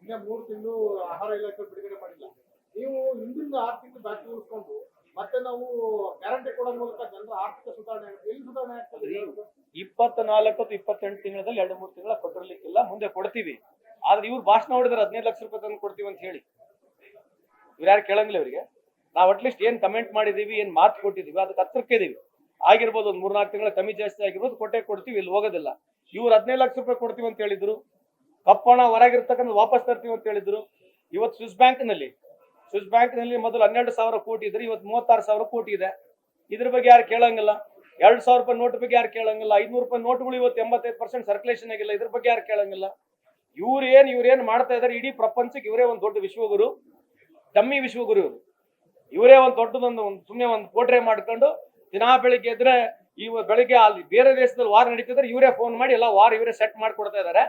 ಇನ್ನ 3 ತಿಂಗಳು ಆಹಾರ ಇಲಾಖೆ ಬಿಡುಗಡೆ ಮಾಡಿಲ್ಲ. ನೀವು ಹಿಂದಿನ 6 ತಿಂಗಳು ಬಾಕಿ ಉಳಿಸ್ಕೊಂಡು ಮತ್ತೆ ನಾವು ಗ್ಯಾರಂಟಿ ಕೊಡೋ ಮೂಲಕ ಜನರ ಆರ್ಥಿಕ ಸುಧಾರಣೆ ಎಲ್ಲಿ ಸುಧಾರಣೆ ಆಗ್ತದೆ? 24-28 ತಿಂಗಳಲ್ಲಿ 2-3 ತಿಂಗಳ ಕೊಟ್ಟಿರ್ಲಿಕ್ಕಿಲ್ಲ, ಮುಂದೆ ಕೊಡ್ತೀವಿ. ಆದ್ರೆ ಇವ್ರು ಭಾಷಣ ಹೊಡಿದ್ರೆ 15 ಲಕ್ಷ ರೂಪಾಯಿ ತಂದು ಕೊಡ್ತೀವಿ ಅಂತ ಹೇಳಿ ಇವ್ರು ಯಾರು ಕೇಳಂಗಿಲ್ಲ. ಇವರಿಗೆ ನಾವು ಅಟ್ಲೀಸ್ಟ್ ಏನ್ ಕಮೆಂಟ್ ಮಾಡಿದೀವಿ, ಏನ್ ಮಾತು ಕೊಟ್ಟಿದೀವಿ ಅದಕ್ಕೆ ಹತ್ರಕ್ಕೆ ಇದೀವಿ. ಆಗಿರ್ಬೋದು ಒಂದು 3-4 ತಿಂಗಳ ಕಮ್ಮಿ ಜಾಸ್ತಿ ಆಗಿರ್ಬೋದು, ಕೊಡ್ತೀವಿ, ಇಲ್ಲಿ ಹೋಗೋದಿಲ್ಲ. ಇವ್ರು 15 ಲಕ್ಷ ರೂಪಾಯಿ ಕೊಡ್ತೀವಿ ಅಂತ ಹೇಳಿದ್ರು, ಕಪ್ಪಣ ಹೊರಗಿರ್ತಕ್ಕಂಥ ವಾಪಸ್ ತರ್ತೀವಿ ಅಂತ ಹೇಳಿದ್ರು. ಇವತ್ತು ಸ್ವಿಸ್ ಬ್ಯಾಂಕ್ ನಲ್ಲಿ ಮೊದಲು 12,000 ಕೋಟಿ ಇದ್ರೆ ಇವತ್ತು 36,000 ಕೋಟಿ ಇದೆ. ಇದ್ರ ಬಗ್ಗೆ ಯಾರು ಕೇಳಂಗಿಲ್ಲ. 2,000 ರೂಪಾಯಿ ನೋಟ್ ಬಗ್ಗೆ ಯಾರು ಕೇಳಂಗಿಲ್ಲ. 500 ರೂಪಾಯಿ ನೋಟ್ಗಳು ಇವತ್ತು 85% ಸರ್ಕ್ಯುಲೇಷನ್ ಆಗಿಲ್ಲ. ಇದ್ರ ಬಗ್ಗೆ ಯಾರು ಕೇಳಂಗಿಲ್ಲ. ಇವ್ರೇನ್ ಮಾಡ್ತಾ ಇದಾರೆ, ಇಡೀ ಪ್ರಪಂಚಕ್ಕೆ ಇವರೇ ಒಂದು ದೊಡ್ಡ ವಿಶ್ವಗುರು, ಡಮ್ಮಿ ವಿಶ್ವಗುರು ಇವರು. ಇವರೇ ಒಂದು ದೊಡ್ಡದೊಂದು ಸುಮ್ಮನೆ ಒಂದು ಪೋಟ್ರೆ ಮಾಡ್ಕೊಂಡು ದಿನಾ ಬೆಳಿಗ್ಗೆ ಇದ್ರೆ ಬೆಳಿಗ್ಗೆ ಅಲ್ಲಿ ಬೇರೆ ದೇಶದಲ್ಲಿ ವಾರ್ ನಡೀತಿದ್ರೆ ಇವರೇ ಫೋನ್ ಮಾಡಿ ಎಲ್ಲ ವಾರ್ ಇವರೇ ಸೆಟ್ ಮಾಡ್ಕೊಡ್ತಾ ಇದಾರೆ.